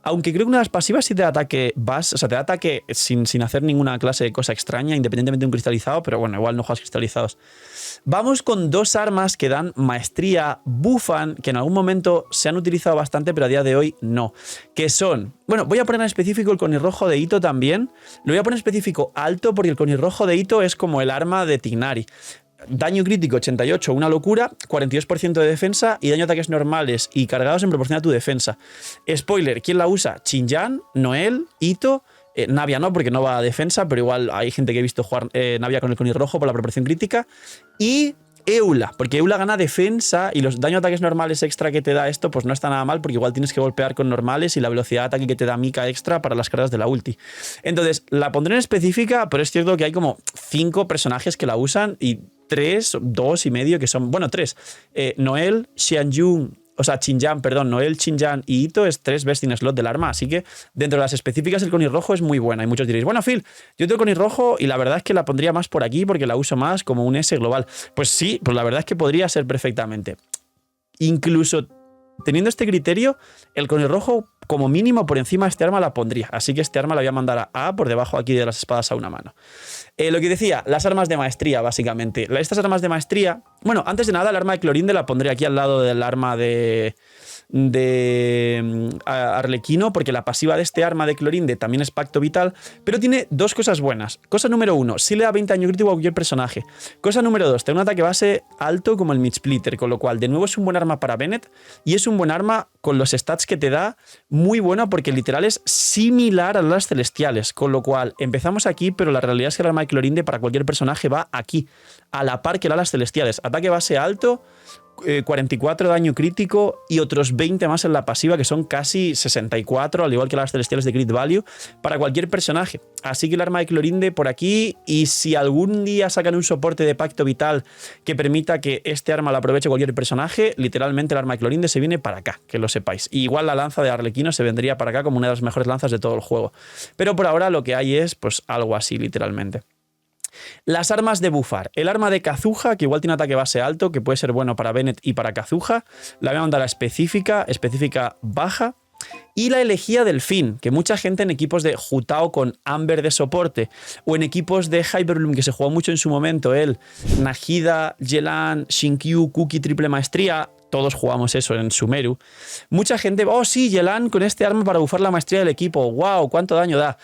Aunque creo que una de las pasivas sí te da ataque base, o sea, te da ataque sin hacer ninguna clase de cosa extraña, independientemente de un cristalizado, pero bueno, igual no juegas cristalizados. Vamos con dos armas que dan maestría, bufan, que en algún momento se han utilizado bastante, pero a día de hoy no. Que son, bueno, voy a poner en específico el conirrojo de Ito también. Lo voy a poner en específico alto porque el conirrojo de Ito es como el arma de Tignari. Daño crítico 88, una locura, 42% de defensa y daño a ataques normales y cargados en proporción a tu defensa. Spoiler, ¿quién la usa? Xinjiang, Noel, Ito, Navia no, porque no va a defensa, pero igual hay gente que he visto jugar Navia con el conirrojo por la proporción crítica. Y Eula, porque Eula gana defensa y los daños a ataques normales extra que te da esto, pues no está nada mal, porque igual tienes que golpear con normales y la velocidad de ataque que te da Mika extra para las cargas de la ulti. Entonces, la pondré en específica, pero es cierto que hay como 5 personajes que la usan y 3, 2 y medio que son, bueno, 3. Noel, Xinjiang, perdón, Noel, Xinjiang y Ito es 3 best in slot del arma, así que dentro de las específicas el conirrojo es muy buena y muchos diréis, bueno Phil, yo tengo conirrojo y la verdad es que la pondría más por aquí porque la uso más como un S global. Pues sí, pues la verdad es que podría ser perfectamente. Incluso teniendo este criterio, el conirrojo como mínimo por encima de este arma la pondría, así que este arma la voy a mandar a A por debajo aquí de las espadas a una mano. Lo que decía, las armas de maestría, básicamente. Estas armas de maestría... Bueno, antes de nada, el arma de Clorinde la pondré aquí al lado del arma de Arlequino, porque la pasiva de este arma de Clorinde también es pacto vital, pero tiene dos cosas buenas. Cosa número 1, sí le da 20 daño crítico a cualquier personaje. Cosa número 2, tiene un ataque base alto como el Midsplitter, con lo cual de nuevo es un buen arma para Bennett y es un buen arma con los stats que te da, muy bueno porque literal es similar a las celestiales, con lo cual empezamos aquí, pero la realidad es que el arma de Clorinde para cualquier personaje va aquí, a la par que las celestiales. Ataque base alto, 44 daño crítico y otros 20 más en la pasiva, que son casi 64, al igual que las celestiales de crit value, para cualquier personaje. Así que el arma de Clorinde por aquí, y si algún día sacan un soporte de pacto vital que permita que este arma la aproveche cualquier personaje, literalmente el arma de Clorinde se viene para acá, que lo sepáis. Y igual la lanza de Arlequino se vendría para acá como una de las mejores lanzas de todo el juego. Pero por ahora lo que hay es pues algo así, literalmente. Las armas de bufar. El arma de Kazuha, que igual tiene ataque base alto, que puede ser bueno para Bennett y para Kazuha. La voy a mandar a específica baja. Y la elegía Delfín, que mucha gente en equipos de Jutao con Amber de soporte o en equipos de Hyperbloom, que se jugó mucho en su momento, Nahida, Yelan, Shinkyu, Kuki, triple maestría, todos jugamos eso en Sumeru. Mucha gente, oh sí, Yelan con este arma para bufar la maestría del equipo, wow, cuánto daño da.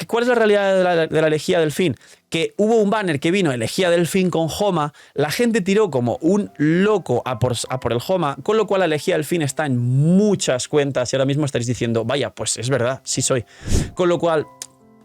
¿Cuál es la realidad de la elegía Delfín? Que hubo un banner que vino elegía Delfín con Homa, la gente tiró como un loco a por el Homa, con lo cual la elegía Delfín está en muchas cuentas y ahora mismo estaréis diciendo, vaya, pues es verdad, sí soy. Con lo cual,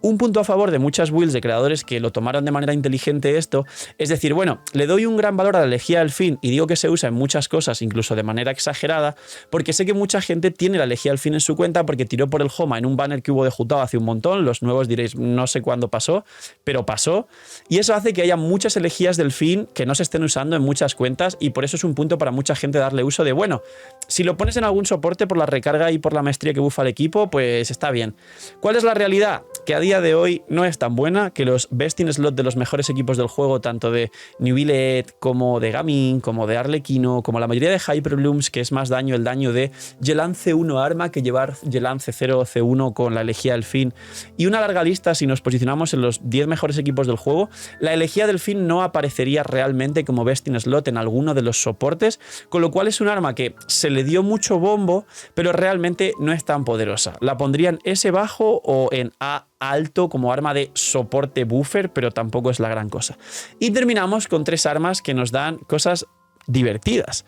un punto a favor de muchas builds de creadores que lo tomaron de manera inteligente esto, es decir, bueno, le doy un gran valor a la elegía Delfín y digo que se usa en muchas cosas, incluso de manera exagerada, porque sé que mucha gente tiene la elegía Delfín en su cuenta porque tiró por el Homa en un banner que hubo de Jutao hace un montón, los nuevos diréis, no sé cuándo pasó, pero pasó, y eso hace que haya muchas elegías Delfín que no se estén usando en muchas cuentas y por eso es un punto para mucha gente darle uso de, bueno, si lo pones en algún soporte por la recarga y por la maestría que bufa el equipo, pues está bien. ¿Cuál es la realidad? Que a día de hoy no es tan buena, que los best in slot de los mejores equipos del juego, tanto de New Billet como de Gaming, como de Arlequino, como la mayoría de Hyperblooms, que es más daño el daño de Yelan C1 arma que llevar Yelan C0 C1 con la elegía Delfín. Y una larga lista, si nos posicionamos en los 10 mejores equipos del juego, la elegía Delfín no aparecería realmente como best in slot en alguno de los soportes, con lo cual es un arma que se le dio mucho bombo, pero realmente no es tan poderosa. La pondría en S bajo o en A alto como arma de soporte buffer, pero tampoco es la gran cosa. Y terminamos con 3 armas que nos dan cosas divertidas.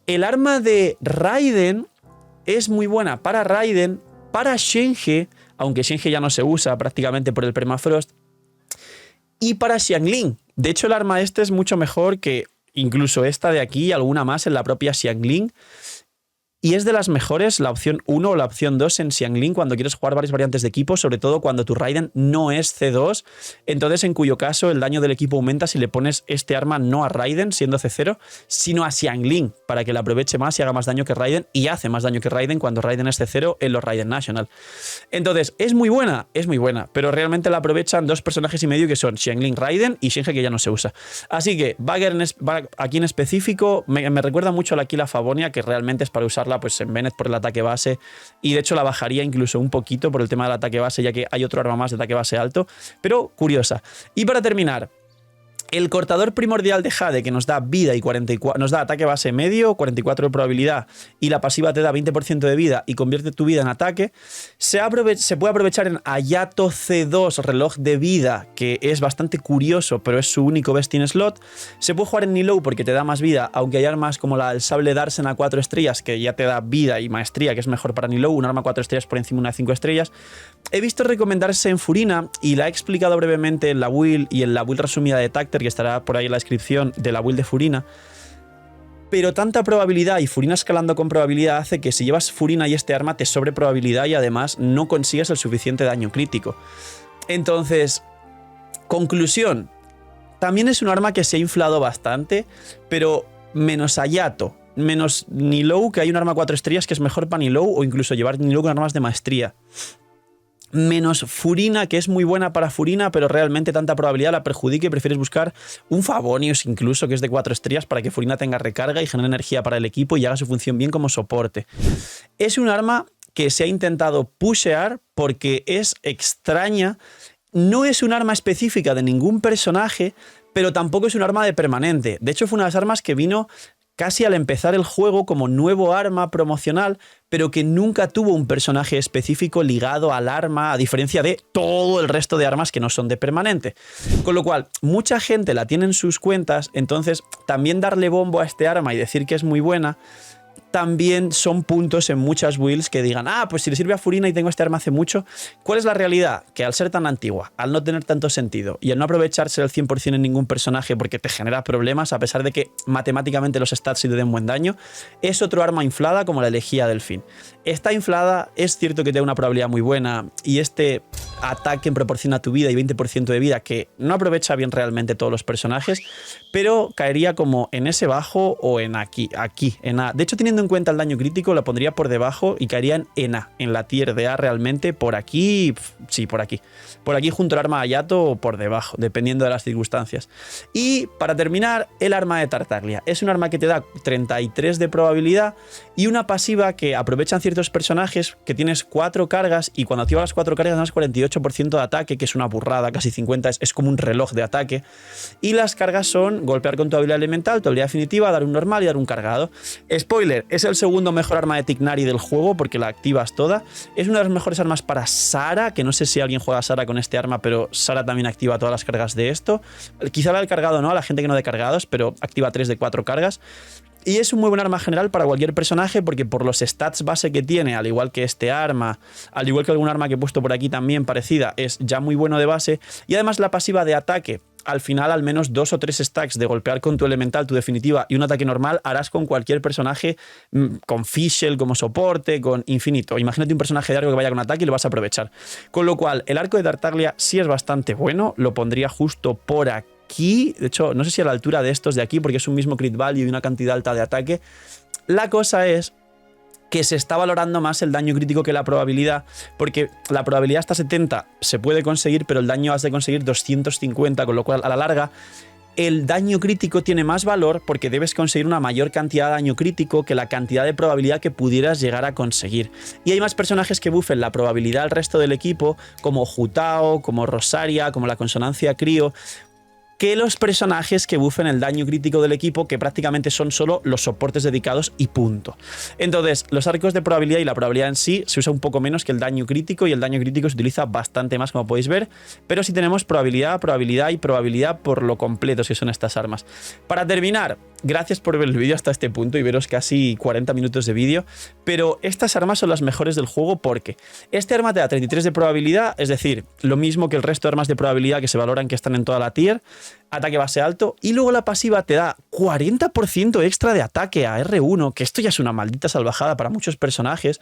El arma de Raiden es muy buena para Raiden, para Shenhe, aunque Shenhe ya no se usa prácticamente por el permafrost, y para Xiangling. De hecho, el arma este es mucho mejor que incluso esta de aquí y alguna más en la propia Xiangling. Y es de las mejores la opción 1 o la opción 2 en Xiangling cuando quieres jugar varias variantes de equipo, sobre todo cuando tu Raiden no es C2, entonces en cuyo caso el daño del equipo aumenta si le pones este arma no a Raiden siendo C0, sino a Xiangling para que le aproveche más y haga más daño que Raiden, y hace más daño que Raiden cuando Raiden es C0 en los Raiden National. Entonces, es muy buena, pero realmente la aprovechan 2 personajes y medio que son Xiangling, Raiden y Shinji, que ya no se usa. Así que Bagger aquí en específico me recuerda mucho a la Aquila Favonia, que realmente es para usarla pues en Bennett por el ataque base, y de hecho la bajaría incluso un poquito por el tema del ataque base, ya que hay otro arma más de ataque base alto, pero curiosa. Y para terminar, el cortador primordial de Jade, que nos da vida y 44, nos da ataque base medio, 44 de probabilidad, y la pasiva te da 20% de vida y convierte tu vida en ataque, se puede aprovechar en Hayato C2, reloj de vida, que es bastante curioso, pero es su único best in slot. Se puede jugar en Nilou porque te da más vida, aunque hay armas como el sable Darsen a 4 estrellas, que ya te da vida y maestría, que es mejor para Nilou, un arma 4 estrellas por encima de una 5 estrellas. He visto recomendarse en Furina, y la he explicado brevemente en la build y en la build resumida de Tacter, que estará por ahí en la descripción de la build de Furina. Pero tanta probabilidad y Furina escalando con probabilidad hace que si llevas Furina y este arma te sobre probabilidad y además no consigues el suficiente daño crítico. Entonces, conclusión, también es un arma que se ha inflado bastante, pero menos Hayato, menos Nilou, que hay un arma 4 estrellas que es mejor para Nilou, o incluso llevar Nilou con armas de maestría. Menos Furina, que es muy buena para Furina, pero realmente tanta probabilidad la perjudica y prefieres buscar un Favonius incluso, que es de 4 estrellas, para que Furina tenga recarga y genere energía para el equipo y haga su función bien como soporte. Es un arma que se ha intentado pushear porque es extraña, no es un arma específica de ningún personaje, pero tampoco es un arma de permanente. De hecho, fue una de las armas que vino casi al empezar el juego como nuevo arma promocional, pero que nunca tuvo un personaje específico ligado al arma, a diferencia de todo el resto de armas que no son de permanente. Con lo cual, mucha gente la tiene en sus cuentas, entonces también darle bombo a este arma y decir que es muy buena, también son puntos en muchas builds que digan, ah, pues si le sirve a Furina y tengo este arma hace mucho. ¿Cuál es la realidad? Que al ser tan antigua, al no tener tanto sentido y al no aprovecharse el 100% en ningún personaje porque te genera problemas, a pesar de que matemáticamente los stats sí te den buen daño, es otro arma inflada como la elegía Delfín. Está inflada, es cierto que te da una probabilidad muy buena y este ataque en proporción a tu vida y 20% de vida que no aprovecha bien realmente todos los personajes, pero caería como en ese bajo o en aquí, en A. De hecho, teniendo en cuenta el daño crítico, la pondría por debajo y caería en A, en la tier de A realmente, por aquí, sí, por aquí. Por aquí junto al arma Hayato o por debajo, dependiendo de las circunstancias. Y para terminar, el arma de Tartaglia. Es un arma que te da 33 de probabilidad y una pasiva que aprovechan ciertos personajes, que tienes 4 cargas y cuando activas las 4 cargas das 48% de ataque, que es una burrada, casi 50, es como un reloj de ataque. Y las cargas son golpear con tu habilidad elemental, tu habilidad definitiva, dar un normal y dar un cargado. Spoiler, es el segundo mejor arma de Tignari del juego porque la activas toda. Es una de las mejores armas para Sara, que no sé si alguien juega a Sara con este arma, pero Sara también activa todas las cargas de esto. Quizá la del cargado no, a la gente que no de cargados, pero activa 3 de 4 cargas. Y es un muy buen arma general para cualquier personaje porque por los stats base que tiene, al igual que este arma, al igual que algún arma que he puesto por aquí también parecida, es ya muy bueno de base. Y además la pasiva de ataque, al final al menos 2 o 3 stacks de golpear con tu elemental, tu definitiva y un ataque normal harás con cualquier personaje, con Fischl como soporte, con infinito. Imagínate un personaje de arco que vaya con ataque y lo vas a aprovechar. Con lo cual el arco de Tartaglia sí es bastante bueno, lo pondría justo por aquí. De hecho, no sé si a la altura de estos de aquí, porque es un mismo crit value y una cantidad alta de ataque. La cosa es que se está valorando más el daño crítico que la probabilidad, porque la probabilidad hasta 70 se puede conseguir, pero el daño has de conseguir 250, con lo cual a la larga el daño crítico tiene más valor porque debes conseguir una mayor cantidad de daño crítico que la cantidad de probabilidad que pudieras llegar a conseguir. Y hay más personajes que buffen la probabilidad al resto del equipo, como Jutao, como Rosaria, como la consonancia Crío, que los personajes que buffen el daño crítico del equipo, que prácticamente son solo los soportes dedicados y punto. Entonces, los arcos de probabilidad y la probabilidad en sí se usa un poco menos que el daño crítico, y el daño crítico se utiliza bastante más, como podéis ver, pero sí tenemos probabilidad, probabilidad y probabilidad por lo completos que son estas armas. Para terminar, gracias por ver el vídeo hasta este punto y veros casi 40 minutos de vídeo, pero estas armas son las mejores del juego porque este arma te da 33 de probabilidad, es decir, lo mismo que el resto de armas de probabilidad que se valoran que están en toda la tier. ataque base alto, y luego la pasiva te da 40% extra de ataque a R1, que esto ya es una maldita salvajada para muchos personajes,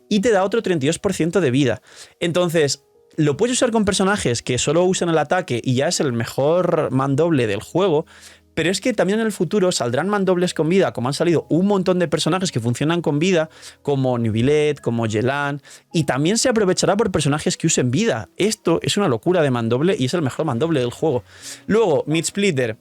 y te da otro 32% de vida. Entonces, lo puedes usar con personajes que solo usan el ataque y ya es el mejor mandoble del juego, pero es que también en el futuro saldrán mandobles con vida, como han salido un montón de personajes que funcionan con vida, como Neuvillette, como Yelan, y también se aprovechará por personajes que usen vida. Esto es una locura de mandoble y es el mejor mandoble del juego. Luego, Midsplitter.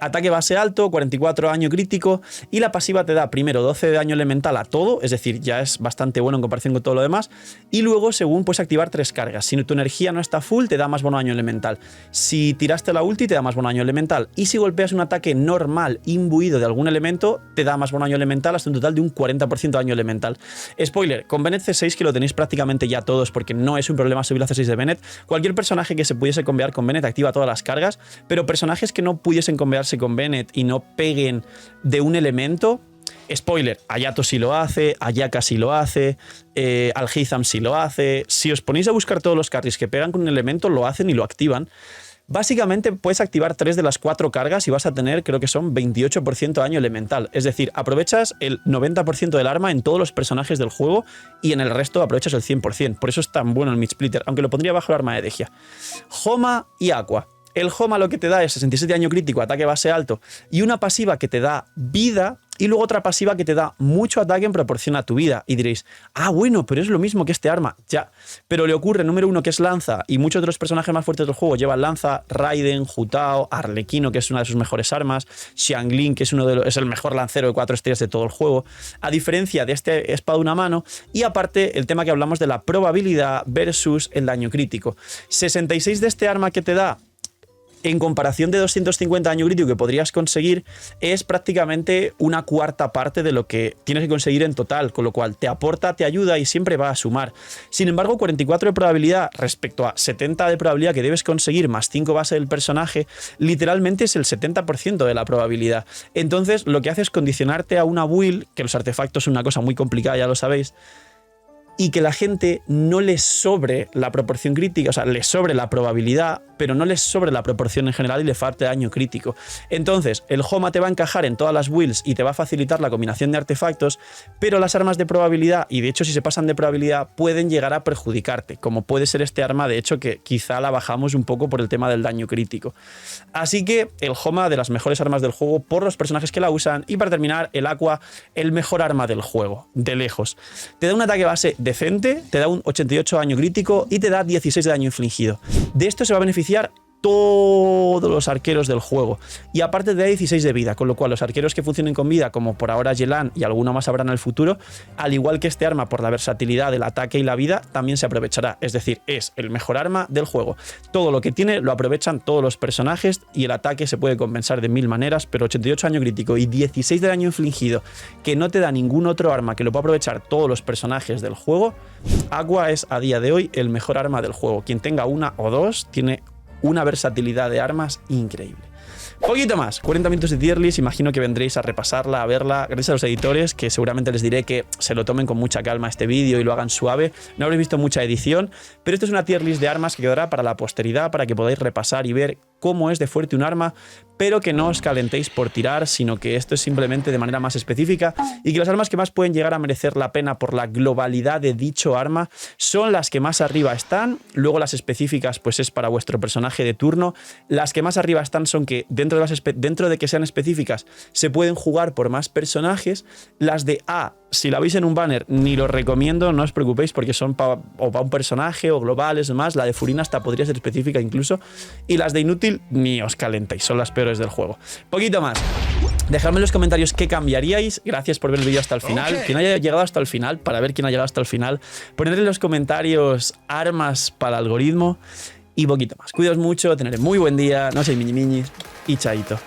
Ataque base alto, 44 daño crítico, y la pasiva te da primero 12 de daño elemental a todo, es decir, ya es bastante bueno en comparación con todo lo demás, y luego según puedes activar 3 cargas. Si tu energía no está full, te da más bono daño elemental. Si tiraste la ulti, te da más bono daño elemental, y si golpeas un ataque normal imbuido de algún elemento, te da más bono daño elemental hasta un total de un 40% de daño elemental. Spoiler, con Bennett C6, que lo tenéis prácticamente ya todos porque no es un problema subir la C6 de Bennett, cualquier personaje que se pudiese combear con Bennett activa todas las cargas, pero personajes que no pudiesen combearse con Bennett y no peguen de un elemento, spoiler, Ayato sí lo hace, Ayaka sí lo hace, Alhaitham sí lo hace. Si os ponéis a buscar todos los carries que pegan con un elemento, lo hacen y lo activan. Básicamente puedes activar 3 de las 4 cargas y vas a tener, creo que son 28% de daño elemental. Es decir, aprovechas el 90% del arma en todos los personajes del juego y en el resto aprovechas el 100%. Por eso es tan bueno el Midsplitter, aunque lo pondría bajo el arma de Degia. Homa y Aqua. El Homa lo que te da es 67 de daño crítico, ataque base alto, y una pasiva que te da vida, y luego otra pasiva que te da mucho ataque en proporción a tu vida. Y diréis, ah, bueno, pero es lo mismo que este arma. Ya, pero le ocurre, número 1, que es lanza, y muchos de los personajes más fuertes del juego llevan lanza: Raiden, Hu Tao, Arlequino, que es una de sus mejores armas, Xiangling, que es el mejor lancero de 4 estrellas de todo el juego, a diferencia de este espada una mano, y aparte el tema que hablamos de la probabilidad versus el daño crítico. 66 de este arma que te da, en comparación de 250 daño crítico que podrías conseguir, es prácticamente una cuarta parte de lo que tienes que conseguir en total, con lo cual te aporta, te ayuda y siempre va a sumar. Sin embargo, 44 de probabilidad respecto a 70 de probabilidad que debes conseguir más 5 base del personaje, literalmente es el 70% de la probabilidad. Entonces, lo que hace es condicionarte a una build, que los artefactos son una cosa muy complicada, ya lo sabéis, y que la gente no les sobre la proporción crítica, o sea, les sobre la probabilidad, pero no les sobre la proporción en general y le falte daño crítico. Entonces, el Homa te va a encajar en todas las builds y te va a facilitar la combinación de artefactos, pero las armas de probabilidad, y de hecho si se pasan de probabilidad, pueden llegar a perjudicarte, como puede ser este arma, de hecho, que quizá la bajamos un poco por el tema del daño crítico. Así que el Homa, de las mejores armas del juego por los personajes que la usan, y para terminar, el Aqua, el mejor arma del juego, de lejos. Te da un ataque base decente, te da un 88 daño crítico y te da 16 de daño infligido. De esto se va a beneficiar todos los arqueros del juego, y aparte te da 16 de vida, con lo cual los arqueros que funcionen con vida, como por ahora Yelan y alguno más habrá en el futuro, al igual que este arma por la versatilidad del ataque y la vida, también se aprovechará. Es decir, es el mejor arma del juego. Todo lo que tiene lo aprovechan todos los personajes y el ataque se puede compensar de 1000 maneras, pero 88 daño crítico y 16 de daño infligido, que no te da ningún otro arma que lo pueda aprovechar todos los personajes del juego. Aqua es a día de hoy el mejor arma del juego. Quien tenga una o dos tiene una versatilidad de armas increíble. Poquito más, 40 minutos de tier list, imagino que vendréis a repasarla, a verla, gracias a los editores, que seguramente les diré que se lo tomen con mucha calma este vídeo y lo hagan suave. No habréis visto mucha edición, pero esto es una tier list de armas que quedará para la posteridad, para que podáis repasar y ver cómo es de fuerte un arma, pero que no os calentéis por tirar, sino que esto es simplemente de manera más específica, y que las armas que más pueden llegar a merecer la pena por la globalidad de dicho arma son las que más arriba están. Luego las específicas pues es para vuestro personaje de turno. Las que más arriba están son que dentro de que sean específicas se pueden jugar por más personajes. Las de A, si la veis en un banner, ni lo recomiendo, no os preocupéis, porque son para un personaje o globales, demás. La de Furina hasta podría ser específica incluso, y las de inútil ni os calentéis, son las peores del juego. Poquito más. Dejadme en los comentarios qué cambiaríais. Gracias por ver el vídeo hasta el final. Quien haya llegado hasta el final, para ver quién ha llegado hasta el final, poned en los comentarios armas para el algoritmo y poquito más. Cuidaos mucho, tener muy buen día, no seáis miñi y chaito.